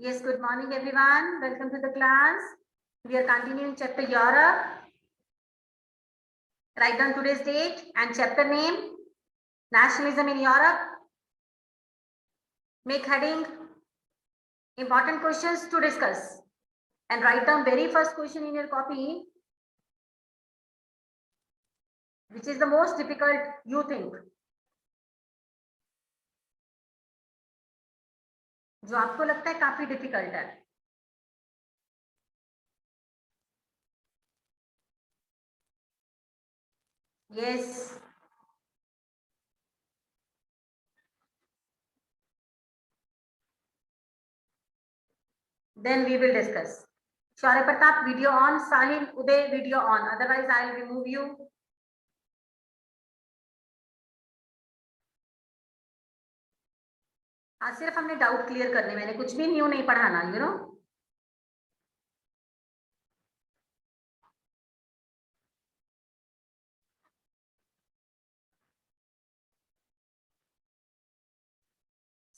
Yes, good morning everyone. Welcome to the class. We are continuing chapter Europe. Write down today's date and chapter name, Nationalism in Europe. Make heading, important questions to discuss. And write down very first question in your copy, which is the most difficult you think. जो आपको लगता है काफी difficult है. Yes. Then we will discuss. Shaurya Pratap, video on. Sahil, Uday, video on. Otherwise, I will remove you. हाँ, सिर्फ हमने doubt clear करने, मैंने कुछ भी न्यू नहीं पढ़ाना, you know.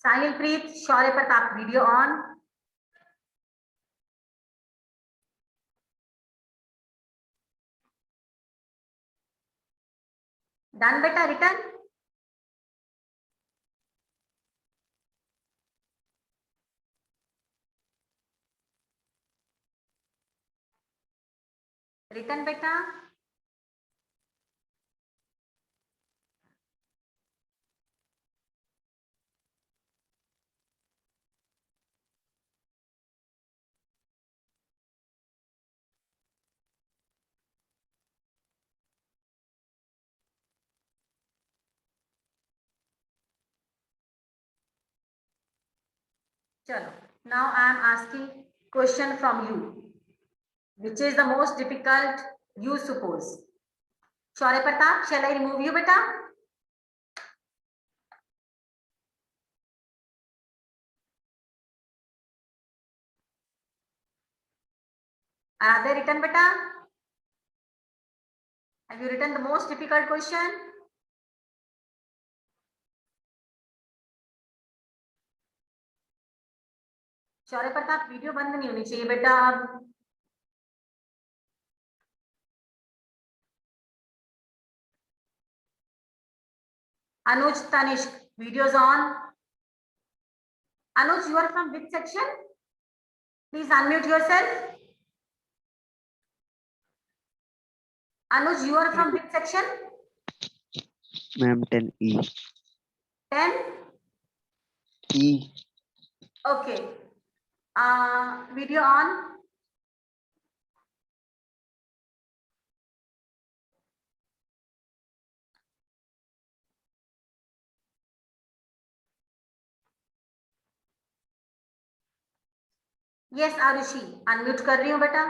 Sahil Preet, Shaurya Pratap, video on. Done beta, written. Written beta. Chalo. Now I am asking question from you. Which is the most difficult you suppose? Shaurya Pratap, shall I remove you beta? Are they written beta? Have you written the most difficult question? Shaurya Pratap, video बंद नहीं होनी चाहिए बेटा. अब Anuj Tanishq, videos on. Anuj, you are from which section? Please unmute yourself. Anuj, you are from which section? Ma'am, 10E. 10? E. Okay. Video on. Yes, Arushi, unmute कर रही हूँ बेटा.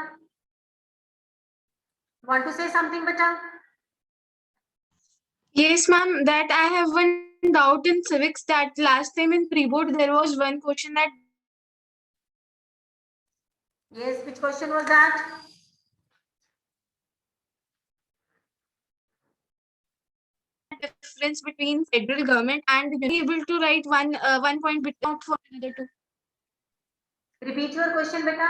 Want to say something बेटा? Yes, ma'am. That I have one doubt in civics that last time in pre-board there was one question that Yes, which question was that? difference between federal government and the able to write one point out for another two. Repeat your question बेटा.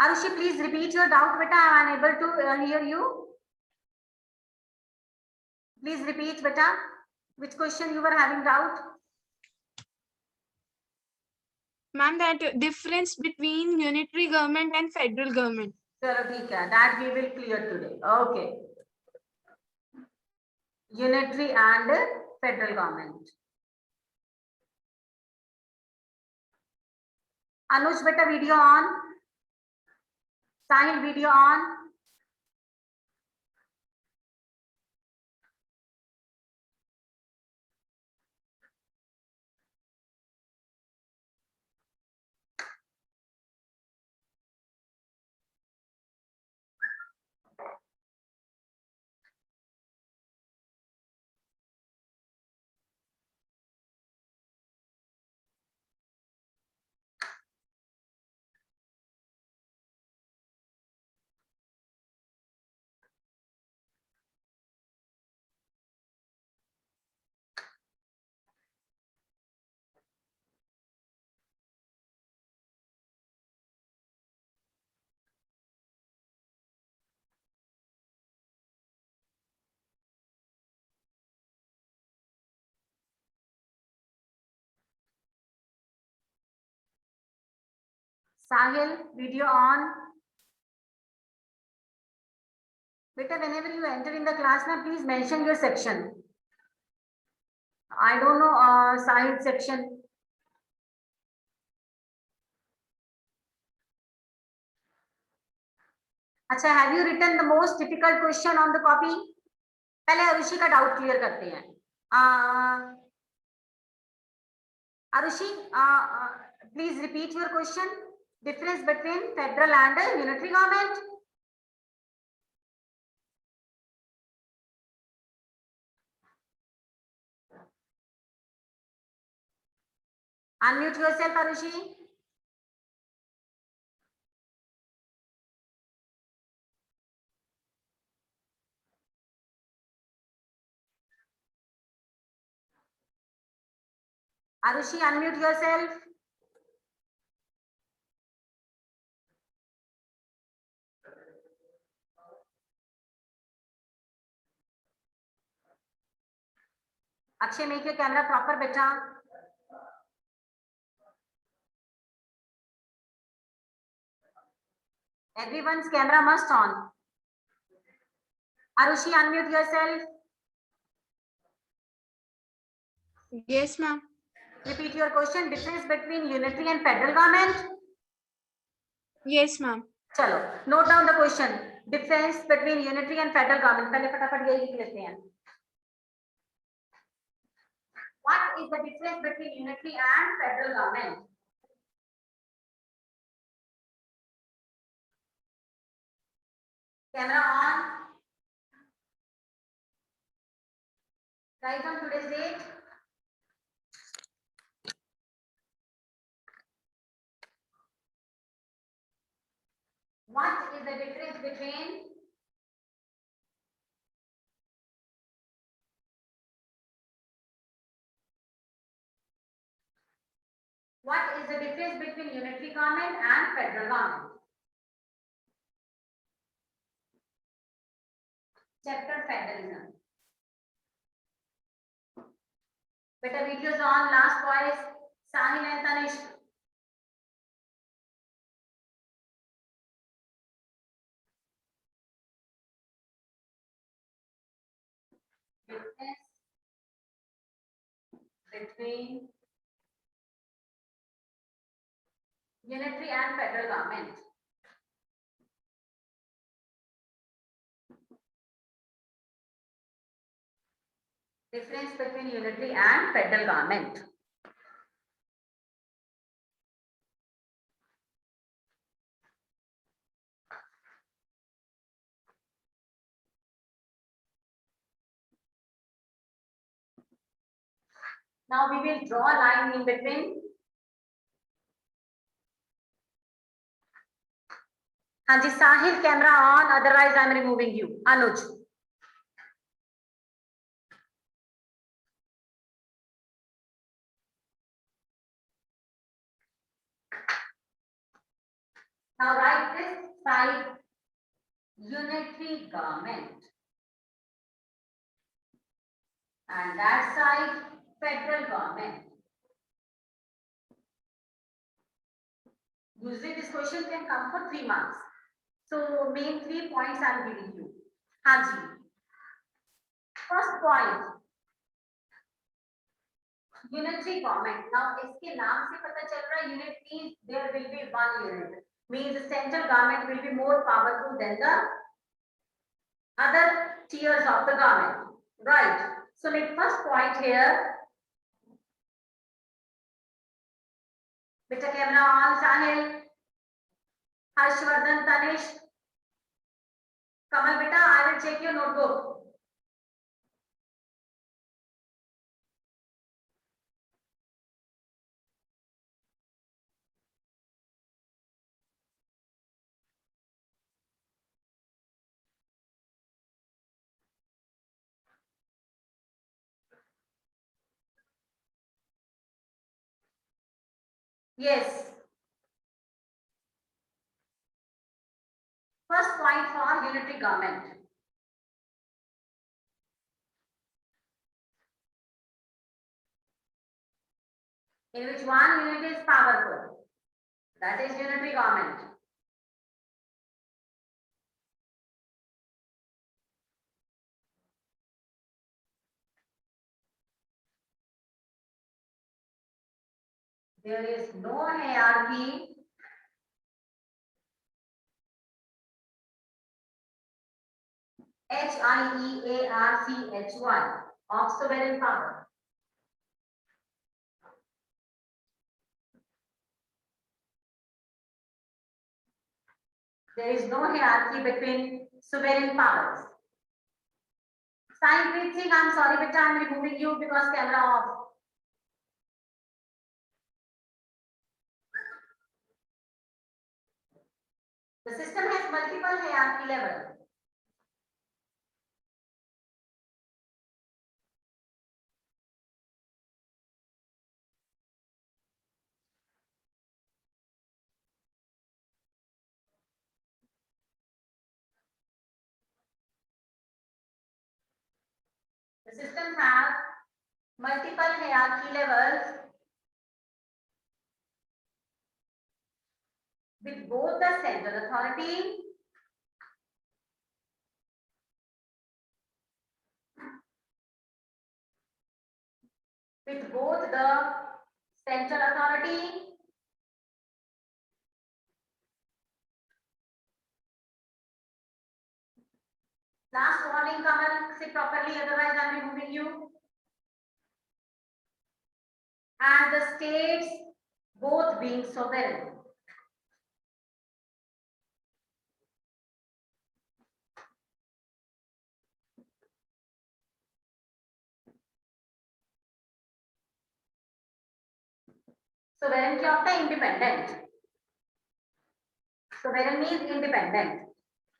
Arushi, please repeat your doubt beta. I am unable to hear you. Please repeat beta. Which question you were having doubt? Ma'am, that difference between unitary government and federal government. चलो ठीक है. That we will clear today. Okay. Unitary and federal government. Anuj beta, video on. Sahil, video on. Sahil, video on. Beta, whenever you enter in the class, now please mention your section. I don't know, Sahil section. अच्छा, have you written the most difficult question on the copy? पहले अरुषि का doubt clear करते हैं. Arushi, please repeat your question. Difference between federal and unitary government. Unmute yourself, Arushi. Arushi, unmute yourself. Akshay, make your camera proper, beta. Everyone's camera must on. Arushi, unmute yourself. Yes, ma'am. Repeat your question. Difference between unitary and federal government. Yes, ma'am. चलो, note down the question. Difference between unitary and federal government. पहले फटाफट यही लिख लेते हैं. What is the difference between unitary and federal government? Camera on. Guys, on today's date. What is the difference between unitary government and federal government? Chapter Federalism. Better videos on. Last voice. Sahil and Tanish. Difference between unitary and federal government. Difference between unitary and federal government. Now we will draw a line in between. Hanji, Sahil, camera on, otherwise I am removing you. Anuj. Now write this side, unitary government. And that side, federal government. Usually this question can come for 3 marks. So main 3 points I am giving you. Hanji. First point. Unitary government. Now इसके नाम से पता चल रहा है unit means there will be one unit. Means the central government will be more powerful than the other tiers of the government. Right. So make first point here. Beta camera on, Sahil. Harshvardhan, Tanish. Kamal beta, I will check your notebook. Yes. First point for unitary government. In which one unit is powerful. That is unitary government. There is no hierarchy HIEARCHY of sovereign power. There is no hierarchy between sovereign powers. Sahilpreet Singh, I'm sorry, beta, I'm removing you because camera off. The system has multiple hierarchy levels. The system has multiple hierarchy levels with both the central authority with both the central authority last warning, Kamal, sit properly, otherwise I'm removing you. And the states both being sovereign. Sovereign क्या होता है? Independent. Sovereign means independent.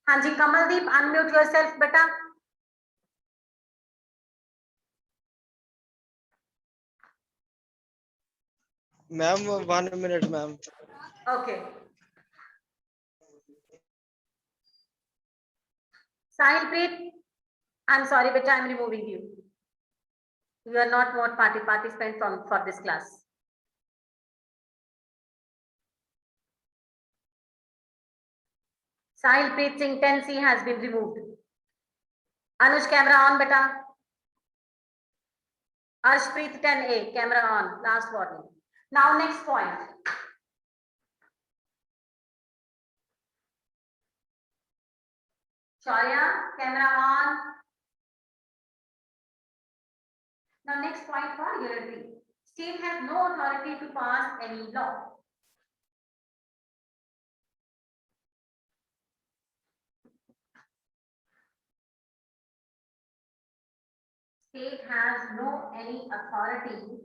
हाँ जी, Kamaldeep, unmute yourself, बेटा. Ma'am 1 minute ma'am. Okay. Sahilpreet, I'm sorry, beta, I'm removing you. You are not more participant for this class. Sahilpreet Singh 10C has been removed. Anush, camera on, beta. Arshpreet 10A, camera on. Last warning. Now next point. Shaurya, camera on. Now next point for unitary. State has no authority to pass any law. State has no any authority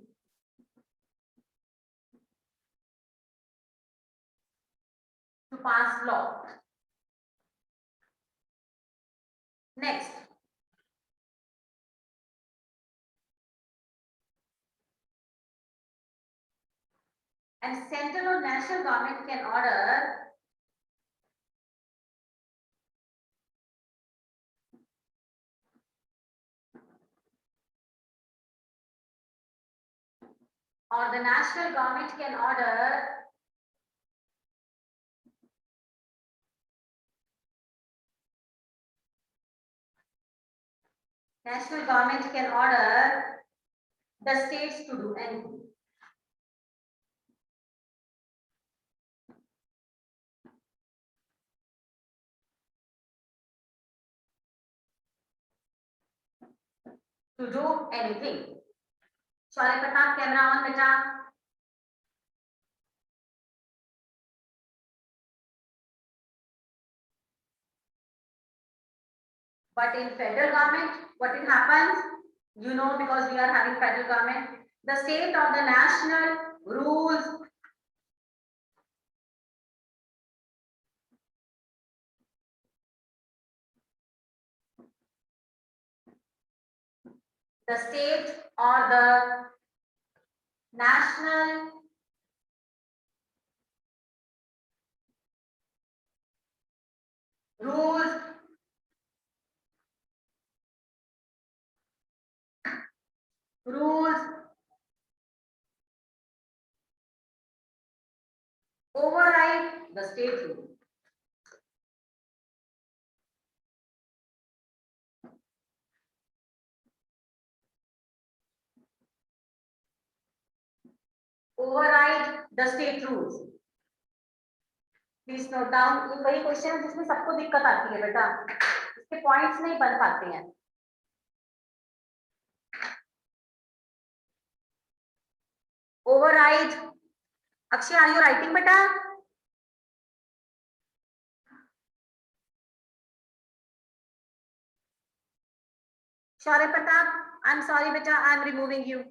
to pass law. Next. And central or national government can order or the national government can order national government can order the states to do anything. To do anything. Shaurya Pratap, camera on, beta. But in federal government, what it happens, you know, because we are having federal government, the state or the national rules the state or the national rules override Override the state rule. Override the state rules. Please note down. ये वही question है जिसमें सबको दिक्कत आती है बेटा, इसके पॉइंट्स नहीं बन पाते हैं. Override. Akshay, are you writing beta? Shaurya Pratap, I'm sorry beta, I'm removing you.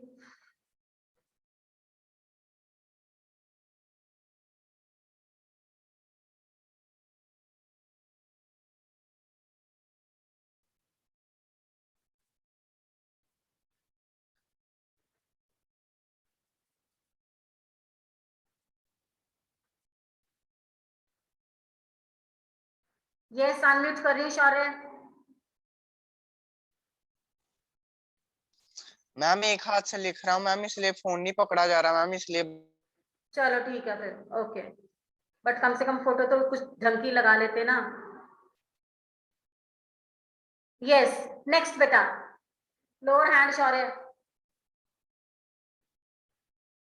Yes, unmute कर रही हूँ शौर्य. मैम एक हाथ से लिख रहा हूँ मैम, इसलिए फोन नहीं पकड़ा जा रहा मैम, इसलिए. चलो ठीक है फिर, ओके. बट कम से कम फोटो तो कुछ ढंग की लगा लेते ना. यस, नेक्स्ट बेटा. Lower hand Shaurya.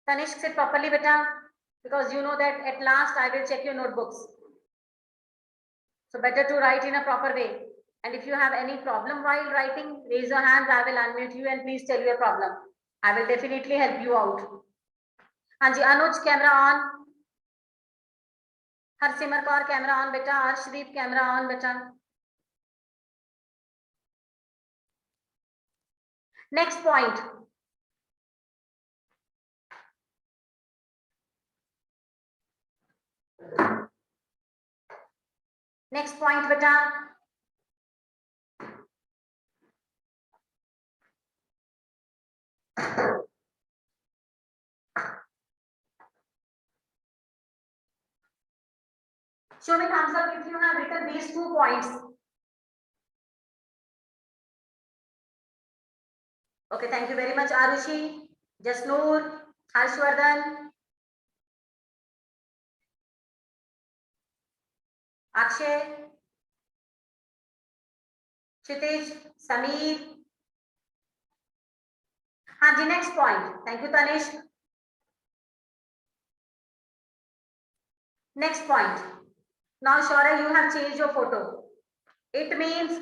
Tanishq, sit properly beta, because you know that at last I will check your notebooks. So better to write in a proper way. And if you have any problem while writing, raise your hands. I will unmute you and please tell your problem. I will definitely help you out. Hanji, Anuj, camera on. Harsimar Kaur, camera on beta. Arshdeep, camera on beta. Next point. Next point beta. Show me thumbs up if you have written these 2 points. Okay, thank you very much, Arushi, Jasnoor, Harshvardhan, Akshay, Kshitij, Sameer. Hanji, next point. Thank you, Tanishq. Next point. Now, Shaurya, you have changed your photo. It means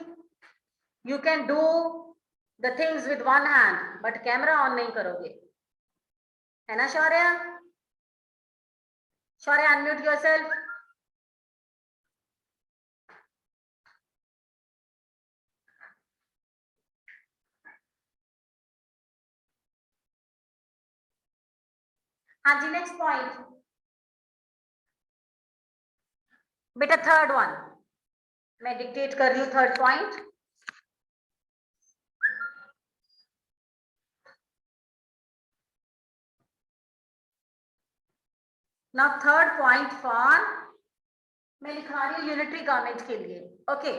you can do the things with one hand, but camera on नहीं करोगे, है ना Shaurya? Shaurya, unmute yourself. हाँ जी, next point. बेटा third one. मैं dictate कर रही हूँ third point. Now third point for मैं लिखा रही हूँ यूनिटरी गवर्नमेंट के लिए. ओके,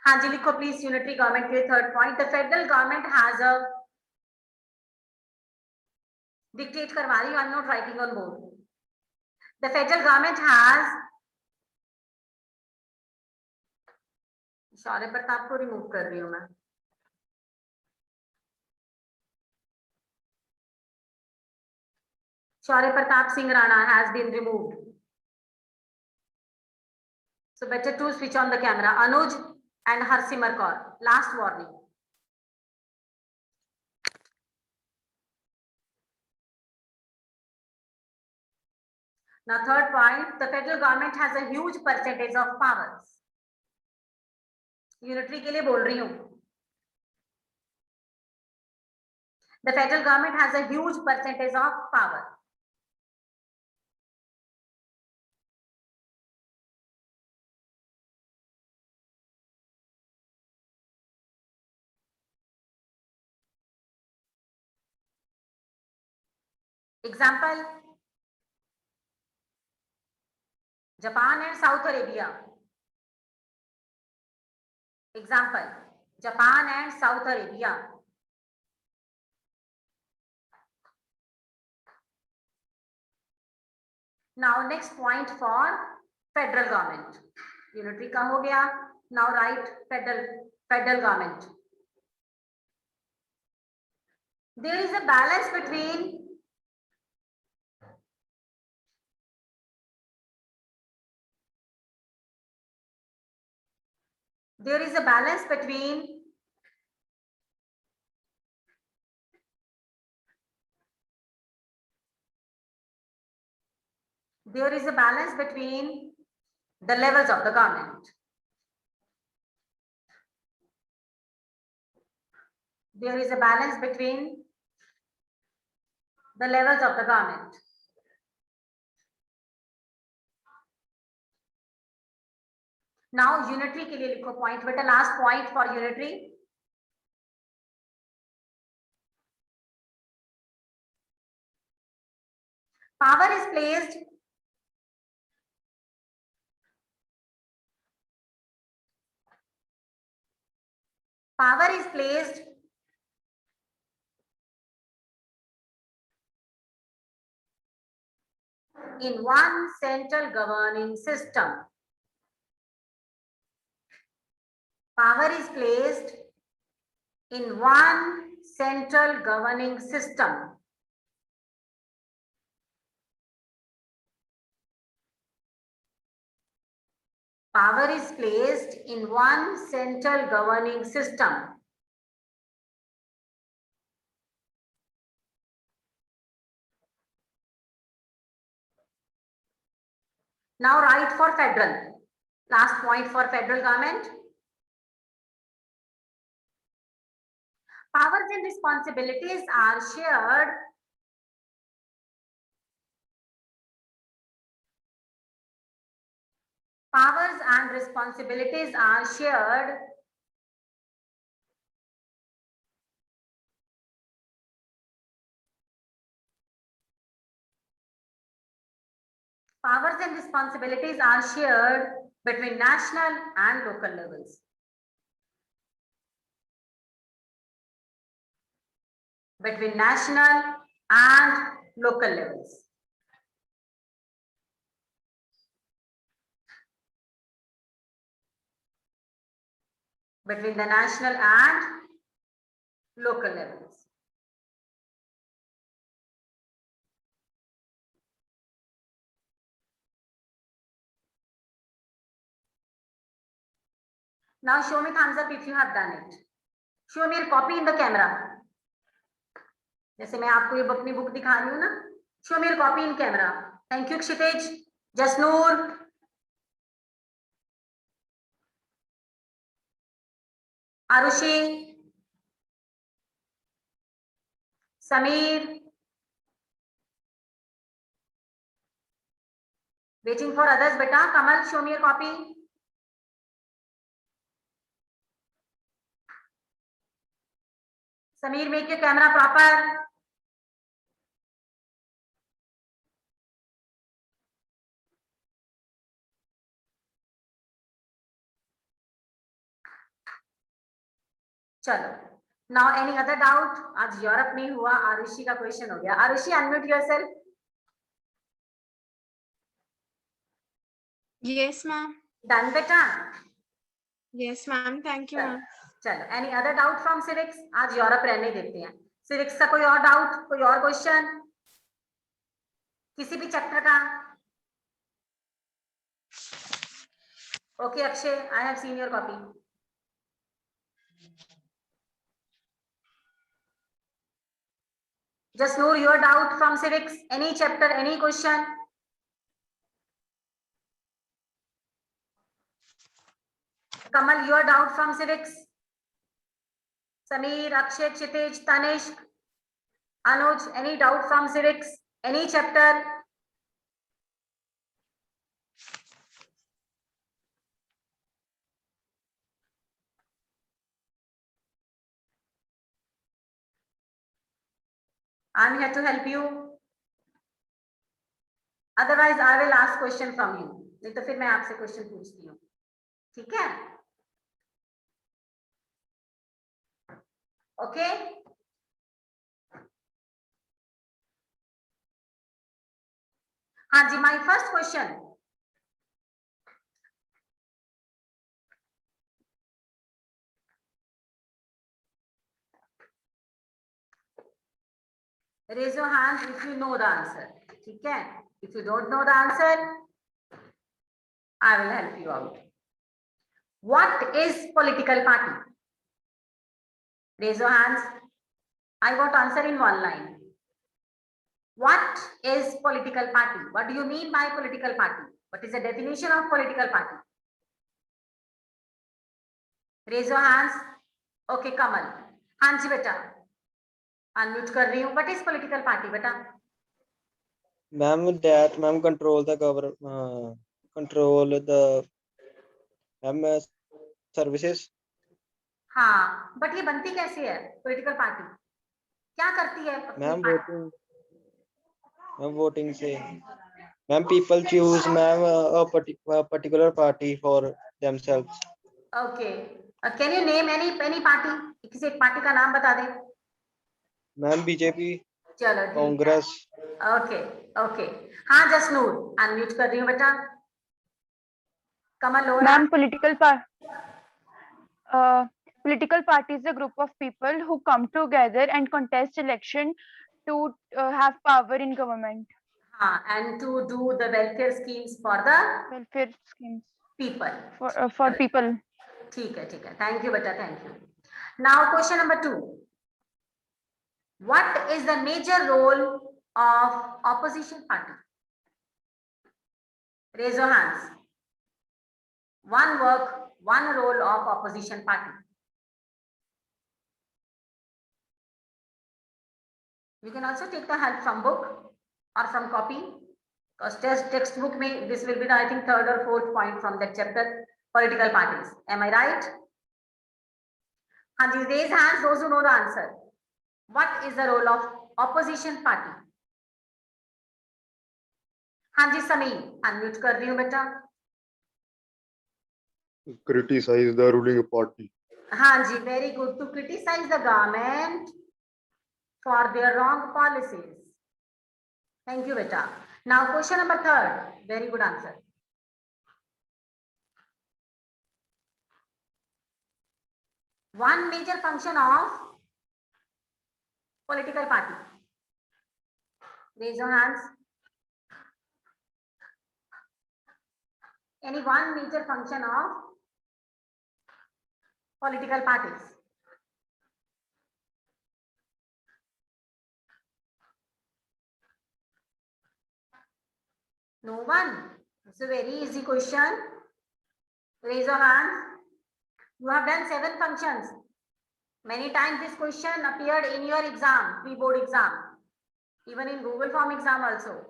हाँ जी लिखो प्लीज यूनिटरी गवर्नमेंट के लिए third point. The federal government has a, dictate करवा रही हूँ, I am not writing on board. The federal government has, Shaurya Pratap को रिमूव कर रही हूँ मैं. Shaurya Pratap Singh Rana has been removed. So better to switch on the camera. Anuj and Harsimar Kaur. Last warning. Now third point, the federal government has a huge percentage of powers. Unitary के लिए बोल रही हूँ. The federal government has a huge percentage of power. Example, Japan and South Arabia. Example, Japan and South Arabia. Now next point for federal government. Unitary का हो गया. Now write federal government. There is a balance between there is a balance between there is a balance between the levels of the government. There is a balance between the levels of the government. Now unitary के लिए लिखो point बेटा, last point for unitary. Power is placed in one central governing system. Power is placed in one central governing system. Power is placed in one central governing system. Now write for federal. Last point for federal government. Powers and responsibilities are shared powers and responsibilities are shared powers and responsibilities are shared between national and local levels. Between national and local levels. Between the national and local levels. Now show me thumbs up if you have done it. Show me your copy in the camera. जैसे मैं आपको ये अपनी book दिखा रही हूँ ना. Show me your copy in camera. Thank you Kshitij, Jasnoor. Arushi, Sameer. Waiting for others, beta. Kamal, show me your copy. Sameer, make your camera proper. चलो. Now any other doubt? आज Europe नहीं हुआ, आरुषि का question हो गया. Arushi, unmute yourself. Yes, ma'am. Done बेटा. Yes, ma'am. Thank you, ma'am. चलो. Any other doubt from civics? आज यूरोप रहने देते हैं. civics का कोई और डाउट, कोई और क्वेश्चन किसी भी चैप्टर का? Okay, Akshay, I have seen your copy. Just know your doubt from civics, any chapter, any question. Kamal, your doubt from civics. Sameer, Akshay, Kshitij, Tanishq, Anuj, any doubt from civics, any chapter? I'm here to help you. Otherwise, I will ask question from you. नहीं तो फिर मैं आपसे question पूछती हूँ. ठीक है? Okay? हाँ जी, my first question, raise your hand if you know the answer. ठीक है, if you don't know the answer, I will help you out. What is political party? Raise your hands. I got answer in one line. What is political party? What do you mean by political party? What is the definition of political party? Raise your hands. Okay, Kamal. हाँ जी बेटा, unmute कर रही हूँ. What is political party बेटा? Ma'am, that ma'am control the services. हाँ, but ये बनती कैसे है पॉलिटिकल पार्टी? क्या करती है? Ma'am, voting से. Ma'am, people choose ma'am a particular party for themselves. Okay. Can you name any party? किसी एक पार्टी का नाम बता दे. Ma'am, BJP. चलो ठीक है. Congress. Okay, okay. हाँ जसनूर, अनम्यूट कर रही हूँ बेटा. कमल लोरा. Ma'am, political party is a group of people who come together and contest election to have power in government. हाँ, and to do the welfare schemes for the Welfare schemes people. for people. ठीक है. Thank you बेटा, thank you. Now question number 2. What is the major role of opposition party? Raise your hands. One role of opposition party. You can also take the help from book or from copy, because textbook may this will be the I think third or fourth point from that chapter, political parties. Am I right? हाँ जी, raise hands those who know the answer. What is the role of opposition party? हाँ जी Sameer, unmute कर रही हूँ बेटा. Criticize the ruling party. हाँ जी, very good. To criticize the government for their wrong policies. Thank you beta. Now question number 3. Very good answer. One major function of political party. Raise your hands. Any one major function of political parties? No one. It's a very easy question. Raise your hands. You have done 7 functions. Many times this question appeared in your exam, pre-board exam, even in Google Form exam also.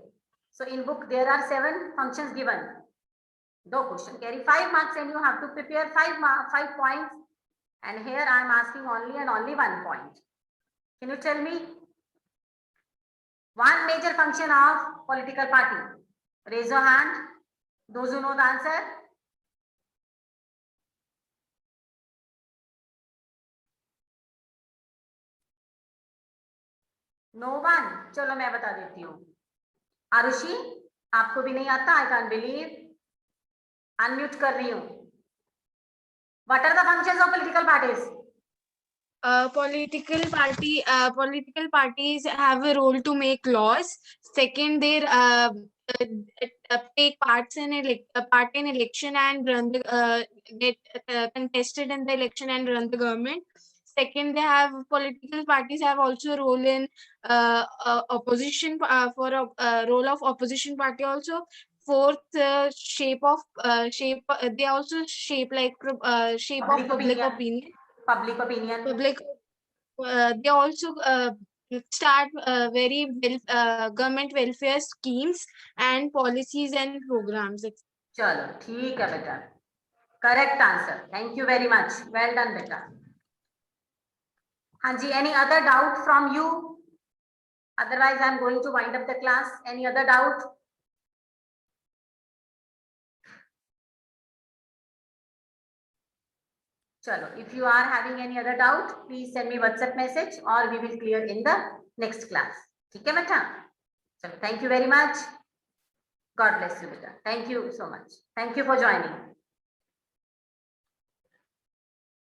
So in book there are 7 functions given. No question carry 5 marks and you have to prepare 5 points. And here I am asking only and only 1 point. Can you tell me one major function of political party? Raise your hand. Those who know the answer. No one. चलो मैं बता देती हूँ. आरुषि, आपको भी नहीं आता? I can't believe. Unmute कर रही हूँ. What are the functions of political parties? Political parties have a role to make laws. Second, they take part in election and run the get contested in the election and run the government. Second, they have political parties have also a role in opposition for a role of opposition party also. Fourth, they also shape shape of public opinion. Public opinion. They also start very government welfare schemes and policies and programs. चलो ठीक है बेटा. Correct answer. Thank you very much. Well done बेटा. हाँ जी, any other doubt from you? Otherwise I am going to wind up the class. Any other doubt? चलो, if you are having any other doubt, please send me WhatsApp message or we will clear in the next class. ठीक है बेटा? चलो, thank you very much. God bless you, beta. Thank you so much. Thank you for joining.